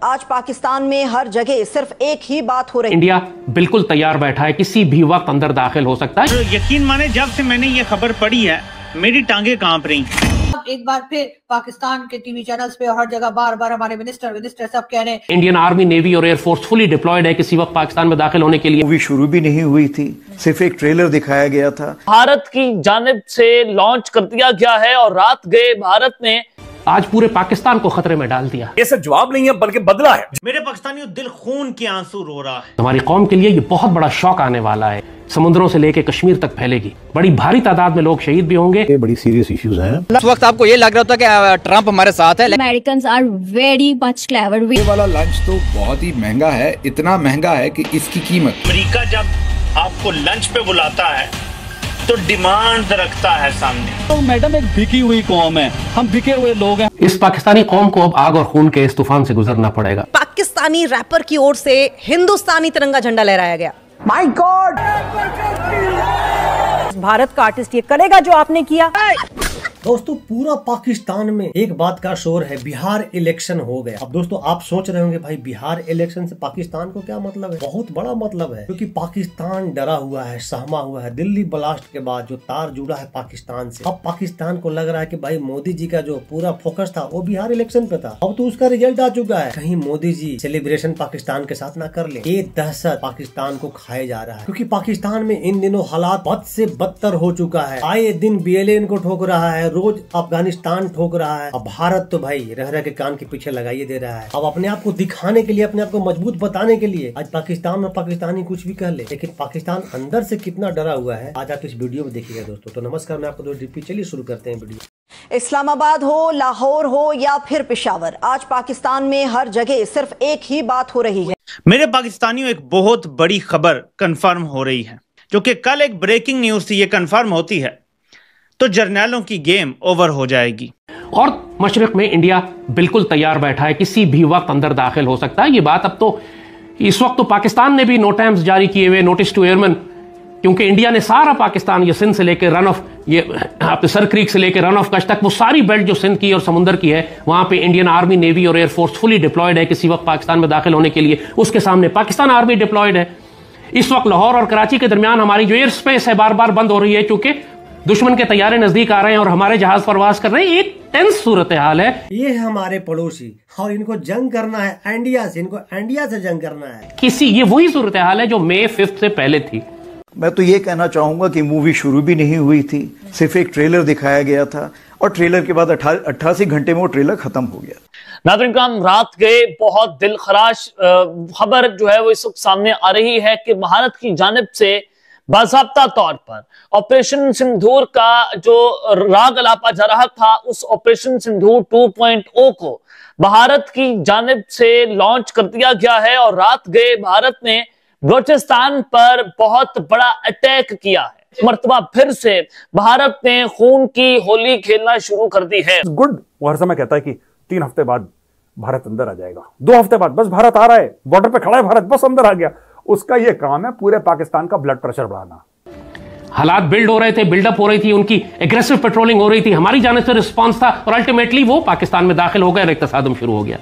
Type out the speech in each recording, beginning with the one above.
आज पाकिस्तान में हर जगह सिर्फ एक ही बात हो रही है। इंडिया बिल्कुल तैयार बैठा है, किसी भी वक्त अंदर दाखिल हो सकता है। तो यकीन माने जब से मैंने ये खबर पढ़ी है मेरी टांगे कांप रही। एक बार फिर पाकिस्तान के टीवी चैनल्स पे और हर जगह बार बार हमारे मिनिस्टर सब कह रहे हैं इंडियन आर्मी, नेवी और एयरफोर्स फुली डिप्लॉयड है किसी वक्त पाकिस्तान में दाखिल होने के लिए। मूवी शुरू भी नहीं हुई थी, सिर्फ एक ट्रेलर दिखाया गया था। भारत की जानिब से लॉन्च कर दिया गया है और रात गए भारत ने आज पूरे पाकिस्तान को खतरे में डाल दिया। ये सिर्फ जवाब नहीं है बल्कि बदला है। मेरे पाकिस्तानियों दिल खून के आंसू रो रहा है। हमारी कौम के लिए ये बहुत बड़ा शौक आने वाला है। समुद्रों से लेकर कश्मीर तक फैलेगी, बड़ी भारी तादाद में लोग शहीद भी होंगे। ये बड़ी सीरियस इश्यूज हैं। उस वक्त आपको ये लग रहा था कि ट्रंप हमारे साथ है। Americans are very much clever. ये वाला लंच तो बहुत ही महंगा है, इतना महंगा है कि इसकी कीमत। अमेरिका जब आपको लंच पे बुलाता है तो डिमांड रखता है सामने। तो मैडम एक बिकी हुई कौम है, हम बिके हुए लोग हैं। इस पाकिस्तानी कौम को अब आग और खून के इस तूफान से गुजरना पड़ेगा। पाकिस्तानी रैपर की ओर से हिंदुस्तानी तिरंगा झंडा लहराया गया। माय गॉड, भारत का आर्टिस्ट ये करेगा जो आपने किया। दोस्तों पूरा पाकिस्तान में एक बात का शोर है, बिहार इलेक्शन हो गया। अब दोस्तों आप सोच रहे होंगे भाई बिहार इलेक्शन से पाकिस्तान को क्या मतलब है? बहुत बड़ा मतलब है, क्योंकि पाकिस्तान डरा हुआ है, सहमा हुआ है। दिल्ली ब्लास्ट के बाद जो तार जुड़ा है पाकिस्तान से, अब पाकिस्तान को लग रहा है कि भाई मोदी जी का जो पूरा फोकस था वो बिहार इलेक्शन पे था। अब तो उसका रिजल्ट आ चुका है। कहीं मोदी जी सेलिब्रेशन पाकिस्तान के साथ ना कर ले। ये दहशत पाकिस्तान को खाए जा रहा है, क्योंकि पाकिस्तान में इन दिनों हालात बद से बदतर हो चुका है। आए दिन BLA इनको ठोक रहा है, रोज अफगानिस्तान ठोक रहा है। अब भारत तो भाई रह रह के कान के पीछे लगाइए दे रहा है। अब अपने आप को दिखाने के लिए, अपने आप को मजबूत बताने के लिए आज पाकिस्तान और पाकिस्तानी कुछ भी कह ले, लेकिन पाकिस्तान अंदर से कितना डरा हुआ है आज आप इस वीडियो में देखिएगा दोस्तों। तो नमस्कार, मैं आपको दोस्तों चलिए शुरू करते हैं वीडियो। इस्लामाबाद हो, लाहौर हो या फिर पेशावर, आज पाकिस्तान में हर जगह सिर्फ एक ही बात हो रही है। मेरे पाकिस्तानियों एक बहुत बड़ी खबर कंफर्म हो रही है, जो कि कल एक ब्रेकिंग न्यूज थी। ये कंफर्म होती है तो जर्नैलों की गेम ओवर हो जाएगी। और मशरिक में इंडिया बिल्कुल तैयार बैठा है, किसी भी वक्त अंदर दाखिल हो सकता है। ये बात अब तो इस वक्त तो पाकिस्तान ने भी नोटैम्स जारी किए हुए, नोटिस टू एयरमैन, क्योंकि इंडिया ने सारा पाकिस्तान, ये सिंध से लेकर रन ऑफ, ये आपके सर क्रीक से लेकर रन ऑफ कच्छ तक, वो सारी बेल्ट जो सिंध की और समुद्र की है, वहां पे इंडियन आर्मी, नेवी और एयरफोर्स फुली डिप्लॉयड है किसी वक्त पाकिस्तान में दाखिल होने के लिए। उसके सामने पाकिस्तान आर्मी डिप्लॉयड है। इस वक्त लाहौर और कराची के दरमियान हमारी जो एयर स्पेस है बार बार बंद हो रही है, क्योंकि दुश्मन के तैयारे नजदीक आ रहे हैं और हमारे जहाज परवाज कर रहे हैं। एक टेंस सूरत हाल है। ये है हमारे पड़ोसी और इनको जंग करना है इंडिया से, इनको इंडिया से जंग करना है। ये वही सूरत हाल है जो मई 5 से पहले थी। मैं तो ये कहना चाहूंगा कि मूवी शुरू भी नहीं हुई थी, सिर्फ एक ट्रेलर दिखाया गया था और ट्रेलर के बाद 88 घंटे में वो ट्रेलर खत्म हो गया। नाज़रीन काम, रात गए बहुत दिल खराश खबर जो है वो इस वक्त सामने आ रही है कि भारत की जानिब से बाज़ाब्ता तौर पर ऑपरेशन सिंदूर का जो राग अलापा जा रहा था, उस ऑपरेशन सिंदूर 2.0 को भारत की जानिब से लॉन्च कर दिया गया है और रात गए भारत ने बलूचिस्तान पर बहुत बड़ा अटैक किया है। इस मर्तबा फिर से भारत ने खून की होली खेलना शुरू कर दी है। गुड, वो हर समय कहता है कि 3 हफ्ते बाद भारत अंदर आ जाएगा, 2 हफ्ते बाद बस भारत आ रहा है, बॉर्डर पे खड़ा है भारत, बस अंदर आ गया। उसका ये काम है पूरे पाकिस्तान का ब्लड प्रेशर बढ़ाना। हालात बिल्ड हो रहे थे, बिल्डअप हो रही थी, उनकी एग्रेसिव पेट्रोलिंग हो रही थी, हमारी जानिब से रिस्पांस था और अल्टीमेटली वो पाकिस्तान में दाखिल हो गए और एक तसादुम शुरू हो गया।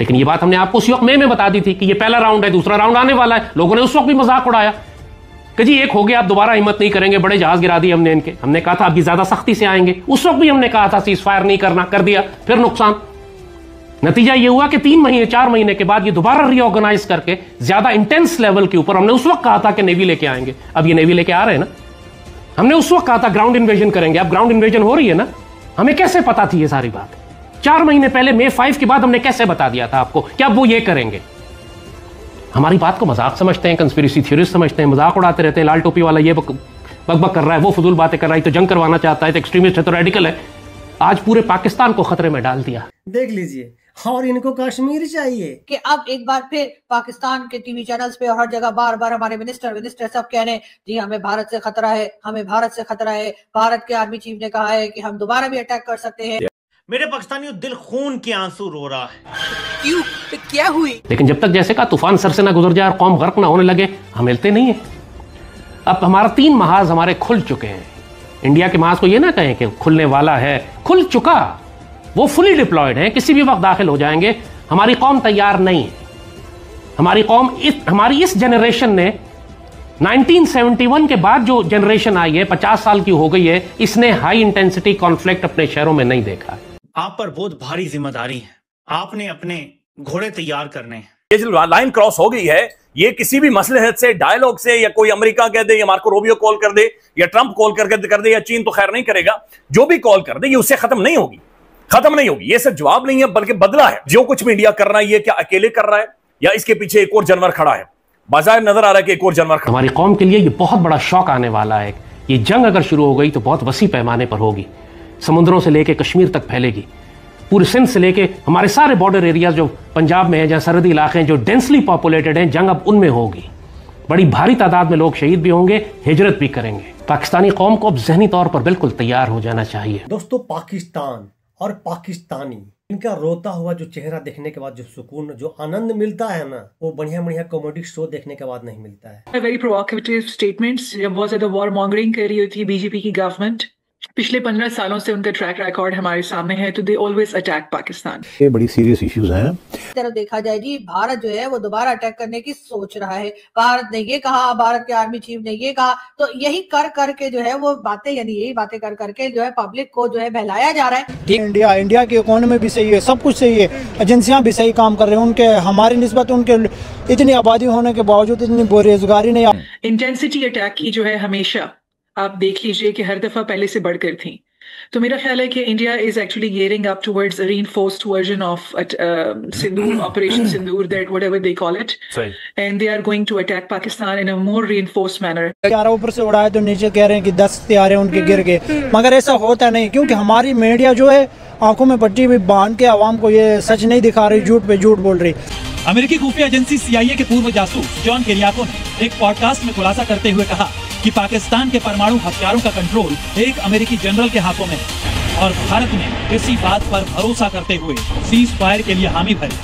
लेकिन ये बात हमने आपको उस वक्त मई में बता दी थी कि ये पहला राउंड है, दूसरा राउंड आने वाला है। लोगों ने उस वक्त भी मजाक उड़ाया कि जी एक हो गया, आप दोबारा हिम्मत नहीं करेंगे, बड़े जहाज गिरा दिए हमने इनके। हमने कहा था अभी ज्यादा सख्ती से आएंगे। उस वक्त भी हमने कहा था सीज फायर नहीं करना, कर दिया, फिर नुकसान। नतीजा ये हुआ कि 4 महीने के बाद ये दोबारा रीऑर्गेनाइज करके ज्यादा इंटेंस लेवल के ऊपर, हमने उस वक्त कहा था कि नेवी लेके आएंगे, अब ये नेवी लेके आ रहे हैं ना। हमने उस वक्त कहा था ग्राउंड इन्वेजन करेंगे, अब ग्राउंड इन्वेजन हो रही है ना। हमें कैसे पता थी ये सारी बात? 4 महीने पहले मई 5 के बाद हमने कैसे बता दिया था आपको कि अब वो ये करेंगे? हमारी बात को मजाक समझते हैं, कंस्पिरेसी थ्योरिस्ट समझते हैं, मजाक उड़ाते रहते हैं। लाल टोपी वाला ये बकबक कर रहा है, वो फजूल बातें कर रहा है, तो जंग करवाना चाहता है, तो एक्सट्रीमिस्ट है, तो रेडिकल है। आज पूरे पाकिस्तान को खतरे में डाल दिया। देख लीजिए, और इनको कश्मीर चाहिए कि अब एक बार फिर पाकिस्तान के टीवी चैनल्स पे और हर जगह बार बार हमारे मिनिस्टर सब कह रहे हैं जी हमें भारत से खतरा है, हमें भारत से खतरा है। भारत के आर्मी चीफ ने कहा है कि हम दोबारा भी अटैक कर सकते हैं। मेरे पाकिस्तानियों दिल खून के आंसू रो रहा है। क्यों? क्या हुई? लेकिन जब तक जैसे का तूफान सर से ना गुजर जाए और कौम गर्क ना होने लगे, हम हिलते नहीं है। अब हमारा 3 महाज हमारे खुल चुके हैं। इंडिया के महाज को ये ना कहें कि खुलने वाला है, खुल चुका। वो फुली डिप्लॉयड हैं, किसी भी वक्त दाखिल हो जाएंगे। हमारी कौम तैयार नहीं है। हमारी इस जनरेशन ने 1971 के बाद जो जनरेशन आई है, 50 साल की हो गई है, इसने हाई इंटेंसिटी कॉन्फ्लिक्ट अपने शहरों में नहीं देखा। आप पर बहुत भारी जिम्मेदारी है, आपने अपने घोड़े तैयार करने हैं। ये जो लाइन क्रॉस हो गई है, ये किसी भी मसलहत से, डायलॉग से, या कोई अमेरिका कह दे या मार्को रूबियो कॉल कर दे या ट्रंप कॉल कर दे या चीन तो खैर नहीं करेगा, जो भी कॉल कर दे ये उससे खत्म नहीं होगी। ये सिर्फ जवाब नहीं है बल्कि बदला है। जो कुछ भी इंडिया कर रहा है ये क्या अकेले कर रहा है या इसके पीछे एक और जानवर खड़ा है? बाज़ाहिर नजर आ रहा है कि एक और जानवर खड़ा। हमारी कौम के लिए ये बहुत बड़ा शौक आने वाला है। ये जंग अगर शुरू हो गई तो बहुत वसी पैमाने पर होगी, समुद्रों से लेकर कश्मीर तक फैलेगी, पूरे सिंध से लेके हमारे सारे बॉर्डर एरियाज जो पंजाब में हैं, जहां सरहदी इलाके हैं जो डेंसली पॉपुलेटेड हैं, जंग अब उनमें होगी। बड़ी भारी तादाद में लोग शहीद भी होंगे, हिजरत भी करेंगे। पाकिस्तानी कौम को अब ज़हनी तौर पर बिल्कुल तैयार हो जाना चाहिए। दोस्तों, पाकिस्तान और पाकिस्तानी, इनका रोता हुआ जो चेहरा देखने के बाद जो सुकून, जो आनंद मिलता है ना, वो बढ़िया बढ़िया कॉमेडी शो देखने के बाद नहीं मिलता है। वेरी प्रोवोकेटिव स्टेटमेंट्स, जब बहुत ज्यादा वॉर मॉन्गरिंग कर रही थी बीजेपी की गवर्नमेंट, पिछले 15 सालों से उनका ट्रैक रिकॉर्ड हमारे सामने है, तो दे ऑलवेज अटैक पाकिस्तान। ये बड़ी सीरियस इश्यूज हैं। इस तरह देखा जाए जी, भारत जो है वो दोबारा अटैक करने की सोच रहा है। भारत ने ये कहा, भारत के आर्मी चीफ ने ये कहा, तो यही कर करके जो है वो बातें, यानी यही बातें कर करके जो है पब्लिक को जो है बहलाया जा रहा है। इंडिया की इकोनॉमी भी सही है, सब कुछ सही है, एजेंसियां भी सही काम कर रहे हैं। उनके हमारी निस्बत उनके इतनी आबादी होने के बावजूद इतनी बेरोजगारी नहीं। इंटेंसिटी अटैक की जो है हमेशा आप देख लीजिए कि हर दफा पहले से बढ़कर थी। तो मेरा ख्याल है कि India is actually gearing up towards a reinforced version of Sindoor, Operation Sindoor, that whatever they call it, and they are going to attack Pakistan in a more reinforced manner. ऊपर से उड़ाए तो नीचे कह रहे हैं कि 10 हथियार उनके गिर गए, मगर ऐसा होता नहीं, क्योंकि हमारी मीडिया जो है आंखों में पट्टी भी बांध के आवाम को ये सच नहीं दिखा रही, झूठ पे झूठ बोल रही। अमेरिकी खुफिया एजेंसी CIA के पूर्व जासूस जॉन किरियाको ने एक पॉडकास्ट में खुलासा करते हुए कहा कि पाकिस्तान के परमाणु हथियारों का कंट्रोल एक अमेरिकी जनरल के हाथों में है और भारत ने इसी बात पर भरोसा करते हुए सीज फायर के लिए हामी भरी।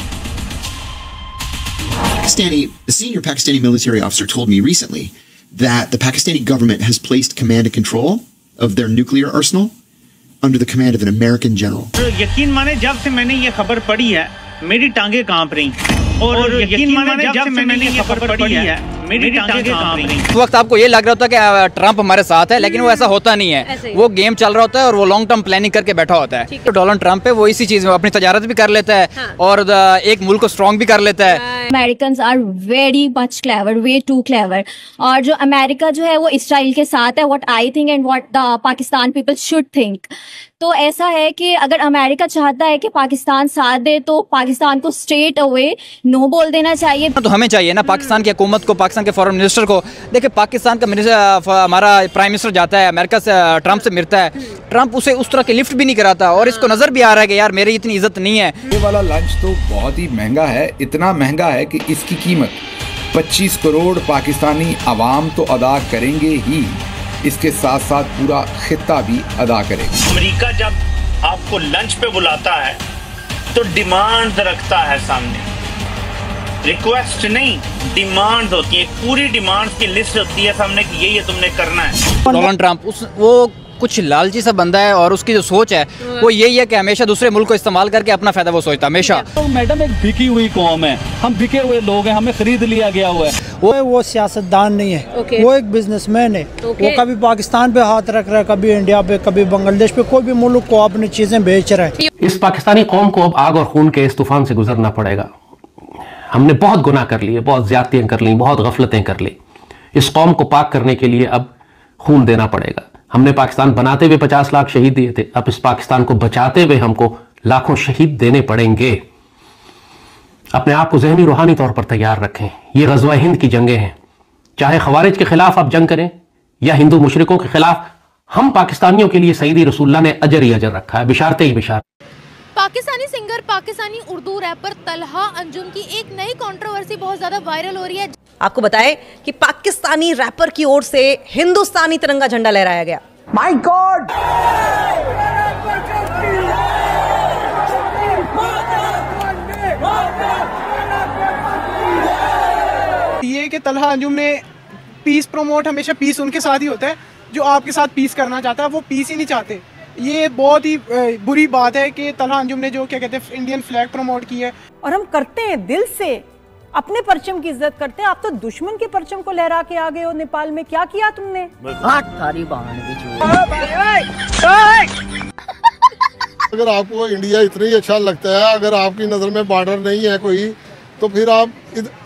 A senior Pakistani military officer told me recently that the Pakistani government has placed command and control of their nuclear arsenal under the command of an American general. यकीन माने जब से मैंने ये खबर पढ़ी है मेरी टांगे कांप रही, और यकीन माने जब से मैंने ये खबर पढ़ी है मेरी टांगे कांप रही। उस वक्त आपको ये लग रहा होता है कि ट्रंप हमारे साथ है, लेकिन वो ऐसा होता नहीं है। वो गेम चल रहा होता है और वो लॉन्ग टर्म प्लानिंग करके बैठा होता है। तो डोनाल्ड ट्रंप है वो इसी चीज में अपनी तजारत भी कर लेता है और एक मुल्क को स्ट्रॉन्ग भी कर लेता है। Americans are very much clever, way too clever. और जो अमेरिका जो है वो इसराइल के साथ है, what I think and what the Pakistan people should think. तो ऐसा है कि अगर अमेरिका चाहता है कि पाकिस्तान साथ दे तो पाकिस्तान को स्ट्रेट अवे नो बोल देना चाहिए। तो हमें चाहिए ना पाकिस्तान की हुकूमत को, पाकिस्तान के फॉरेन मिनिस्टर को। देखिए पाकिस्तान का हमारा प्राइम मिनिस्टर जाता है अमेरिका से, ट्रंप से मिलता है, ट्रंप उसे उस तरह के लिफ्ट भी नहीं कराता और इसको नजर भी आ रहा है कि यार मेरी इतनी इज्जत नहीं है। ये वाला लंच तो बहुत ही महंगा है, इतना महंगा है कि इसकी कीमत 25 करोड़ पाकिस्तानी अवाम तो अदा करेंगे ही, इसके साथ साथ पूरा खित्ता भी अदा करेगा। अमेरिका जब आपको लंच पे बुलाता है तो डिमांड रखता है सामने, रिक्वेस्ट नहीं डिमांड होती है, पूरी डिमांड की लिस्ट होती है सामने कि ये तुमने करना है। डोनाल्ड ट्रंप वो कुछ लालची सा बंदा है और उसकी जो सोच है वो यही है कि हमेशा दूसरे मुल्क को इस्तेमाल करके अपना फायदा वो सोचता हमेशा। तो मैडम एक बिकी हुई कौम है, हम बिके हुए लोग हैं, हमें खरीद लिया गया हुआ है। वो सियासतदान नहीं है, वो एक बिजनेसमैन है। वो कभी पाकिस्तान पे हाथ रख रहा है, कभी इंडिया पे, कभी बांग्लादेश पे, कोई भी मुल्क को अपनी चीजें बेच रहा है। इस पाकिस्तानी कौम को अब आग और खून के इस तूफान से गुजरना पड़ेगा। हमने बहुत गुनाह कर लिए, बहुत ज्यादतियां कर ली, बहुत गफलतें कर ली। इस कौम को पाक करने के लिए अब खून देना पड़ेगा। हमने पाकिस्तान बनाते हुए 50 लाख शहीद दिए थे, अब इस पाकिस्तान को बचाते हुए हमको लाखों शहीद देने पड़ेंगे। अपने आप को ज़हनी रूहानी तौर पर तैयार रखें। ये ग़ज़वा हिंद की जंगें हैं, चाहे खवारिज के खिलाफ आप जंग करें या हिंदू मुशरिकों के खिलाफ, हम पाकिस्तानियों के लिए सईदी रसूलुल्लाह ने अजर ही अजर रखा है, बिशारते ही बिशार। पाकिस्तानी सिंगर, पाकिस्तानी उर्दू रैपर तलहा अंजुम की एक नई कंट्रोवर्सी बहुत ज्यादा वायरल हो रही है। आपको बताएं कि पाकिस्तानी रैपर की ओर से हिंदुस्तानी तिरंगा झंडा लहराया गया। माय गॉड, ये कि तलहा अंजुम ने पीस प्रमोट, हमेशा पीस उनके साथ ही होता है। जो आपके साथ पीस करना चाहता है वो पीस ही नहीं चाहते, ये बहुत ही बुरी बात है कि तलहा अंजुम ने जो क्या कहते हैं इंडियन फ्लैग प्रमोट की है। और हम करते हैं दिल से, अपने परचम की इज्जत करते हैं। आप तो दुश्मन के परचम को लहरा के आ गए हो नेपाल में, क्या किया तुमने? अगर आपको इंडिया इतना ही अच्छा लगता है, अगर आपकी नज़र में बॉर्डर नहीं है कोई, तो फिर आप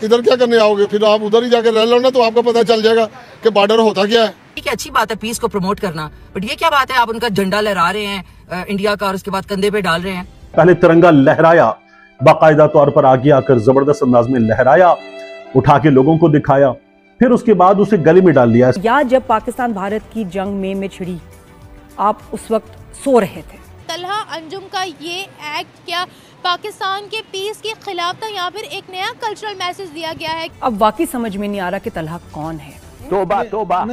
इधर क्या करने आओगे? फिर आप उधर ही जाके रह लो ना, तो आपको पता चल जाएगा कि बॉर्डर होता क्या है। ठीक है, अच्छी बात है पीस को प्रमोट करना, बट ये क्या बात है आप उनका झंडा लहरा रहे हैं इंडिया का और उसके बाद कंधे पे डाल रहे हैं। पहले तिरंगा लहराया, बाकायदा तौर पर आगे आकर जबरदस्त अंदाज में लहराया, उठा के लोगों को दिखाया, फिर उसके बाद उसे गले में डाल लिया। या जब पाकिस्तान भारत की जंग में छिड़ी, आप उस वक्त सो रहे थे। तलहा अंजुम का ये एक्ट क्या पाकिस्तान के पीस के खिलाफ था? यहाँ पर एक नया कल्चरल मैसेज दिया गया है। अब वाकई समझ में नहीं आ रहा कि तलहा कौन है, तौबा तौबा,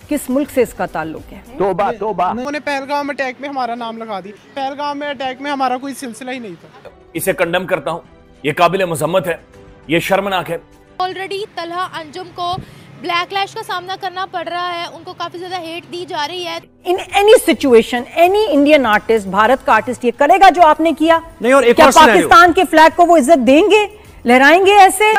किस मुल्क से इसका ताल्लुक है। तौबा तौबा। उन्होंने पहलगाम अटैक में हमारा नाम लगा दी। पहलगाम में अटैक में हमारा कोई सिलसिला ही नहीं था। इसे कंडेम करता हूँ, ये काबिल मजम्मत है, ये शर्मनाक है। ऑलरेडी तलहा अंजुम को ब्लैकलैश का सामना करना पड़ रहा है, उनको काफी ज्यादा हेट दी जा रही है। In any situation any Indian artist, Bharat का आर्टिस्ट ये करेगा जो आपने किया नहीं। और एक क्या और पाकिस्तान के फ्लैग को वो इज्जत देंगे, लहराएंगे ऐसे?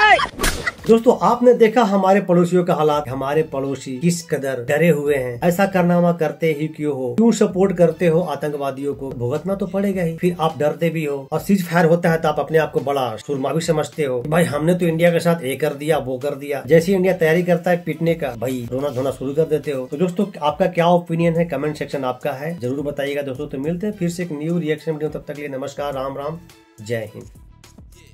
दोस्तों आपने देखा हमारे पड़ोसियों का हालात, हमारे पड़ोसी किस कदर डरे हुए हैं। ऐसा कारनामा करते ही क्यों हो, क्यों सपोर्ट करते हो आतंकवादियों को? भुगतना तो पड़ेगा ही। फिर आप डरते भी हो, और सीज फायर होता है तो आप अपने आप को बड़ा सुरमा भी समझते हो। भाई हमने तो इंडिया के साथ ये कर दिया वो कर दिया। जैसे इंडिया तैयारी करता है पीटने का, भाई रोना धोना शुरू कर देते हो। तो दोस्तों आपका क्या ओपिनियन है, कमेंट सेक्शन आपका है, जरूर बताइएगा दोस्तों। तो मिलते हैं फिर से एक न्यू रिएक्शन वीडियो, तब तक के लिए नमस्कार, राम राम, जय हिंद।